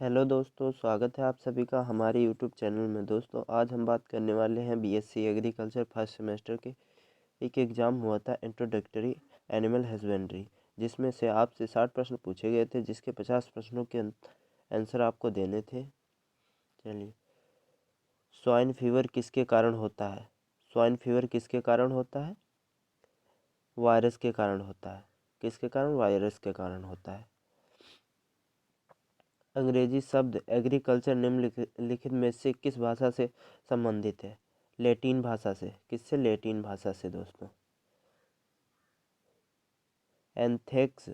Hello दोस्तों, स्वागत है आप सभी का हमारे यूट्यूब चैनल में। दोस्तों, आज हम बात करने वाले हैं बीएससी एग्रीकल्चर फर्स्ट सेमेस्टर के एक एग्ज़ाम हुआ था इंट्रोडक्टरी एनिमल हस्बेंड्री, जिसमें से आपसे 60 प्रश्न पूछे गए थे, जिसके 50 प्रश्नों के आंसर आपको देने थे। चलिए, स्वाइन फीवर किसके कारण होता है? स्वाइन फीवर किसके कारण होता है? वायरस के कारण होता है। किसके कारण? वायरस के कारण होता है। अंग्रेजी शब्द एग्रीकल्चर निम्नलिखित में से किस भाषा से संबंधित है? लैटिन भाषा से। किससे? लैटिन भाषा से। दोस्तों, एंथ्रेक्स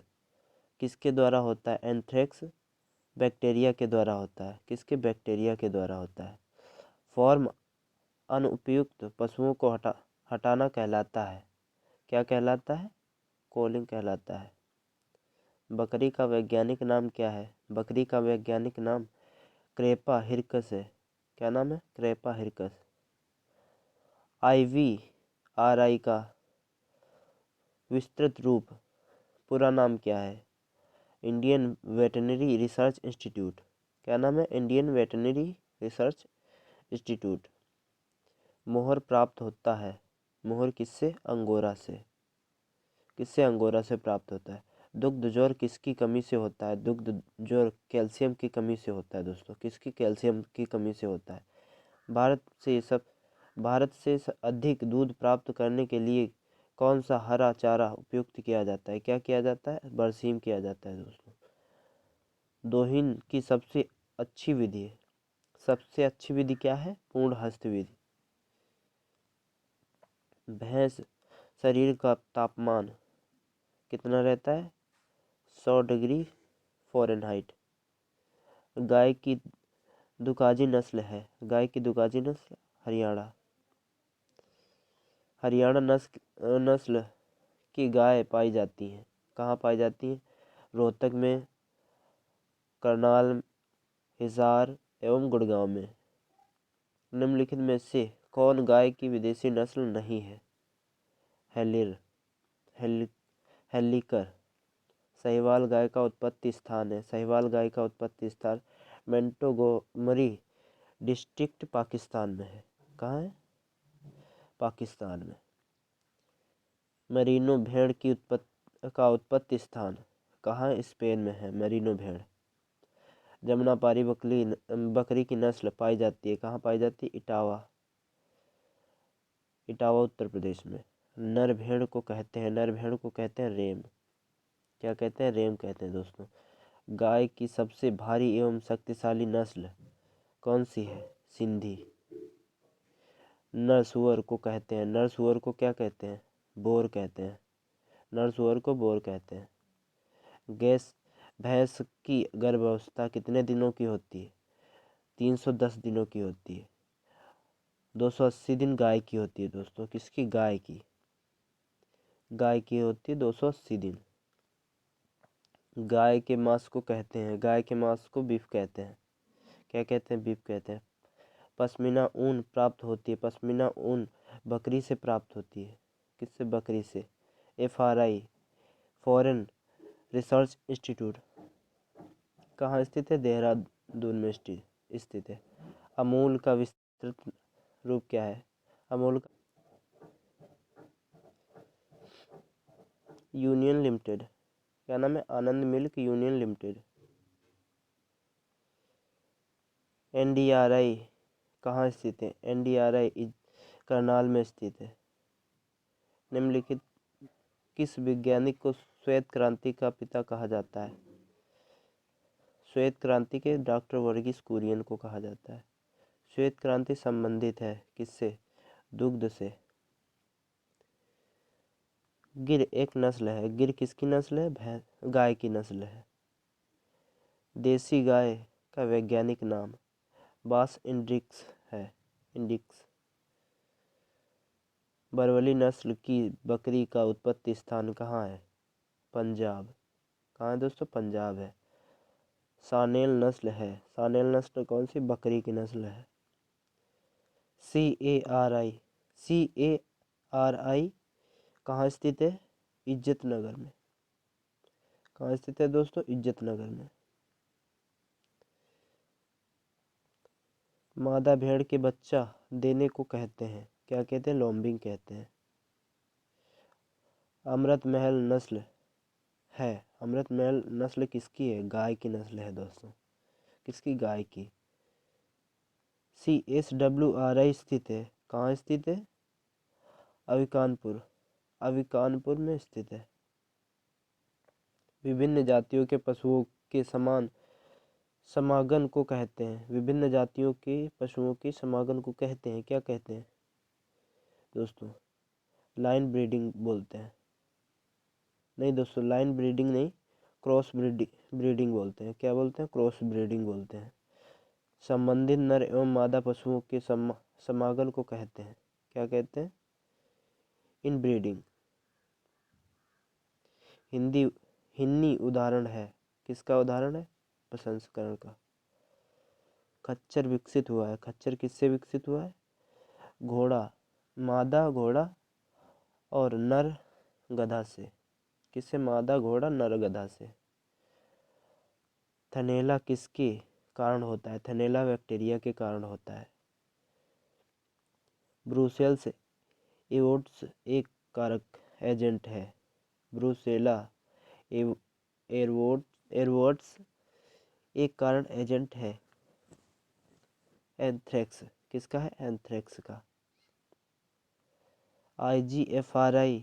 किसके द्वारा होता है? एंथ्रेक्स बैक्टीरिया के द्वारा होता है। किसके? बैक्टीरिया के द्वारा होता है। फॉर्म अनुपयुक्त पशुओं को हटाना कहलाता है। क्या कहलाता है? कॉलिंग कहलाता है। बकरी का वैज्ञानिक नाम क्या है? बकरी का वैज्ञानिक नाम क्रेपा हिरकस है। क्या नाम है? क्रेपा हिरकस। IVRI का विस्तृत रूप पूरा नाम क्या है? Indian veterinary research institute. क्या नाम है? Indian veterinary research institute. मोहर प्राप्त होता है। मोहर किससे? अंगोरा से। किससे? अंगोरा से प्राप्त होता है। दुग्ध ज्वर किसकी कमी से होता है? दुग्ध ज्वर कैल्शियम की कमी से होता है। दोस्तों, किसकी? कैल्शियम की कमी से होता है। भारत से अधिक दूध प्राप्त करने के लिए कौन सा हरा चारा उपयुक्त किया जाता है? क्या किया जाता है? बरसीम किया जाता है। दोस्तों, दोहिन की सबसे अच्छी विधि है। सबसे अच्छी विधि क्या है? पूर्ण हस्त विधि। भैंस शरीर का तापमान कितना रहता है? 100 डिग्री फ़ारेनहाइट। गाय की दुकाजी नस्ल है। गाय की दुकाजी नस्ल हरियाणा। हरियाणा नस्ल की गाय पाई जाती हैं। कहाँ पाई जाती हैं? रोहतक में, करनाल, हिसार एवं गुड़गांव में। निम्नलिखित में से कौन गाय की विदेशी नस्ल नहीं है? हेलिकर। साहिवाल गाय का उत्पत्ति स्थान है। साहिवाल गाय का उत्पत्ति स्थान मोंटगोमरी डिस्ट्रिक्ट पाकिस्तान में है। कहाँ है? पाकिस्तान में। मेरिनो भेड़ की उत्पत्ति स्थान कहाँ? स्पेन में है मेरिनो भेड़। जमुनापारी बकरी की नस्ल पाई जाती है। कहाँ पाई जाती है? इटावा। इटावा उत्तर प्रदेश में। नर भेड़ को कहते हैं रेम। क्या कहते हैं? रेम कहते हैं। दोस्तों, गाय की सबसे भारी एवं शक्तिशाली नस्ल कौन सी है? सिंधी। नर सुअर को क्या कहते हैं? बोर कहते हैं। नर सुअर को बोर कहते हैं। गैस भैंस की गर्भावस्था कितने दिनों की होती है? 310 दिनों की होती है। 280 दिन गाय की होती है। दोस्तों, किसकी? गाय की। गाय की होती है 280 दिन। गाय के मांस को बीफ कहते हैं। क्या कहते हैं? बीफ कहते हैं। पश्मीना ऊन प्राप्त होती है। पश्मीना ऊन बकरी से प्राप्त होती है। किससे? बकरी से। FRI फॉरेन रिसर्च इंस्टीट्यूट कहाँ स्थित है? देहरादून में स्थित है। अमूल का विस्तृत रूप क्या है? अमूल का यूनियन लिमिटेड। क्या नाम है? आनंद मिल्क यूनियन लिमिटेड। NDRI कहाँ स्थित है? NDRI करनाल में स्थित है। निम्नलिखित किस वैज्ञानिक को श्वेत क्रांति का पिता कहा जाता है? श्वेत क्रांति के डॉक्टर वर्गीस कुरियन को कहा जाता है। श्वेत क्रांति संबंधित है किससे? दुग्ध से। गिर एक नस्ल है। गिर किसकी नस्ल है? गाय की नस्ल है। देसी गाय का वैज्ञानिक नाम बास इंडिक्स है। इंडिक्स। बरवली नस्ल की बकरी का उत्पत्ति स्थान कहाँ है? पंजाब। कहाँ है दोस्तों? पंजाब है। सानेल नस्ल कौन सी बकरी की नस्ल है? CARI कहाँ स्थित है? इज्जत नगर में। कहाँ स्थित है दोस्तों? इज्जत नगर में। मादा भेड़ के बच्चा देने को कहते हैं, क्या कहते हैं? लॉम्बिंग कहते हैं। अमृत महल नस्ल है, अमृत महल नस्ल किसकी है? गाय की नस्ल है दोस्तों। किसकी? गाय की। CSWRI स्थित है, कहाँ स्थित है? अविकानपुर, अविकानपुर में स्थित है। विभिन्न जातियों के पशुओं के समान समागम को कहते हैं, विभिन्न जातियों के पशुओं के समागम को कहते हैं, क्या कहते हैं दोस्तों? लाइन ब्रीडिंग बोलते हैं। नहीं दोस्तों, लाइन ब्रीडिंग नहीं, क्रॉस ब्रीडिंग बोलते हैं। क्या बोलते हैं? क्रॉस ब्रीडिंग बोलते हैं। संबंधित नर एवं मादा पशुओं के समागम को कहते हैं, क्या कहते हैं? इन ब्रीडिंग। हिन्नी उदाहरण है, किसका उदाहरण है? प्रसंस्करण का। खच्चर विकसित हुआ है, खच्चर किससे विकसित हुआ है? घोड़ा, मादा घोड़ा और नर गधा से। किससे? मादा घोड़ा नर गधा से। थनैला किसके कारण होता है? थनैला बैक्टीरिया के कारण होता है। ब्रुसेल्स एवोट्स एक कारक एजेंट है, ब्रुसेला एरवोट्स एक कारण एजेंट है। एंथ्रेक्स किसका है? एंथ्रेक्स का। IGFRI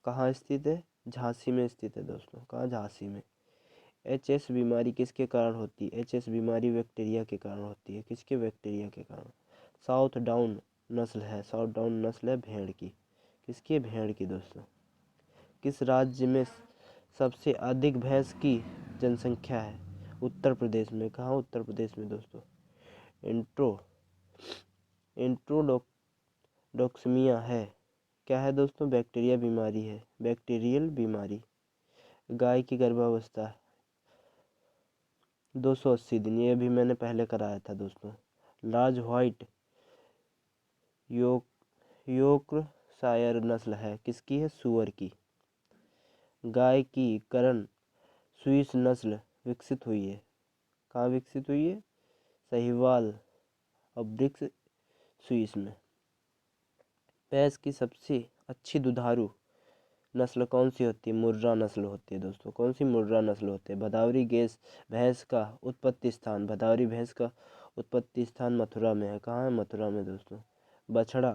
कहाँ स्थित है? झांसी में स्थित है दोस्तों। कहाँ? झांसी में। HS बीमारी किसके कारण होती है? HS बीमारी बैक्टीरिया के कारण होती है। किसके? बैक्टीरिया के कारण। साउथ डाउन नस्ल है, साउथ डाउन नस्ल है भेड़ की। किसकी? भेड़ की दोस्तों। किस राज्य में सबसे अधिक भैंस की जनसंख्या है? उत्तर प्रदेश में। कहाँ? उत्तर प्रदेश में दोस्तों। इंट्रोडॉक्सिमिया है, क्या है दोस्तों? बैक्टीरिया बीमारी है, बैक्टीरियल बीमारी। गाय की गर्भावस्था 280 दिन, ये भी मैंने पहले कराया था दोस्तों। लार्ज व्हाइट योर्कशायर नस्ल है, किसकी है? सूअर की। गाय की करण स्विस नस्ल विकसित हुई है, कहाँ विकसित हुई है? साहिवाल और ब्रिक्स स्विस में। भैंस की सबसे अच्छी दुधारू नस्ल कौन सी होती है? मुर्रा नस्ल होती है दोस्तों। कौन सी? मुर्रा नस्ल होती है। भदावरी भैंस का उत्पत्ति स्थान, भदावरी भैंस का उत्पत्ति स्थान मथुरा में है। कहाँ है? मथुरा में दोस्तों। बछड़ा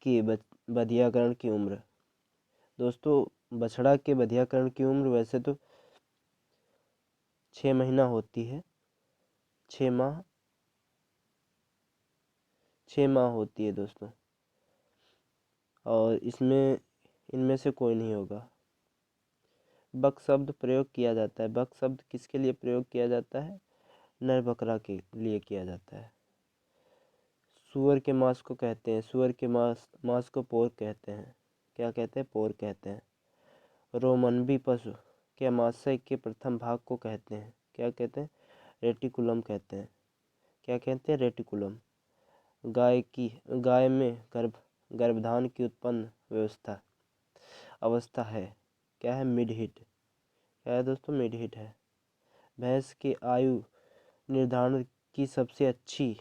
की बधियाकरण की उम्र दोस्तों, बछड़ा के बधियाकरण की उम्र वैसे तो 6 महीना होती है, 6 माह होती है दोस्तों। और इनमें से कोई नहीं होगा। बक शब्द प्रयोग किया जाता है, बक शब्द किसके लिए प्रयोग किया जाता है? नर बकरा के लिए किया जाता है। सूअर के मांस को कहते हैं, सूअर के मांस को पोर्क कहते हैं। क्या कहते हैं? पोर्क कहते हैं। रोमनवी पशु के मांसाशय के प्रथम भाग को कहते हैं, क्या कहते हैं? रेटिकुलम कहते हैं। क्या कहते हैं? रेटिकुलम। गाय में गर्भधान की उत्पन्न अवस्था है, क्या है? Mid heat. क्या है दोस्तों? मिड हीट है। भैंस की आयु निर्धारण की सबसे अच्छी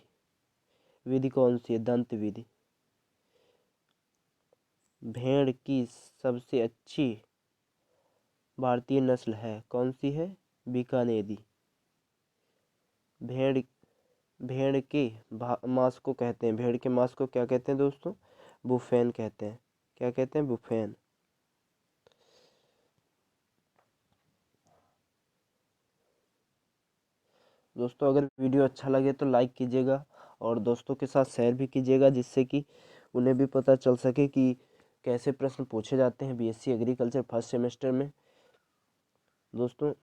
विधि कौन सी है? दंत विधि। भेड़ की सबसे अच्छी भारतीय नस्ल है, कौन सी है? बीकानेरी। भेड़ के मांस को कहते हैं, भेड़ के मांस को क्या कहते हैं दोस्तों? बुफेन कहते हैं। क्या कहते हैं? बुफेन। दोस्तों अगर वीडियो अच्छा लगे तो लाइक कीजिएगा और दोस्तों के साथ शेयर भी कीजिएगा, जिससे कि उन्हें भी पता चल सके कि कैसे प्रश्न पूछे जाते हैं BSc एग्रीकल्चर फर्स्ट सेमेस्टर में दोस्तों।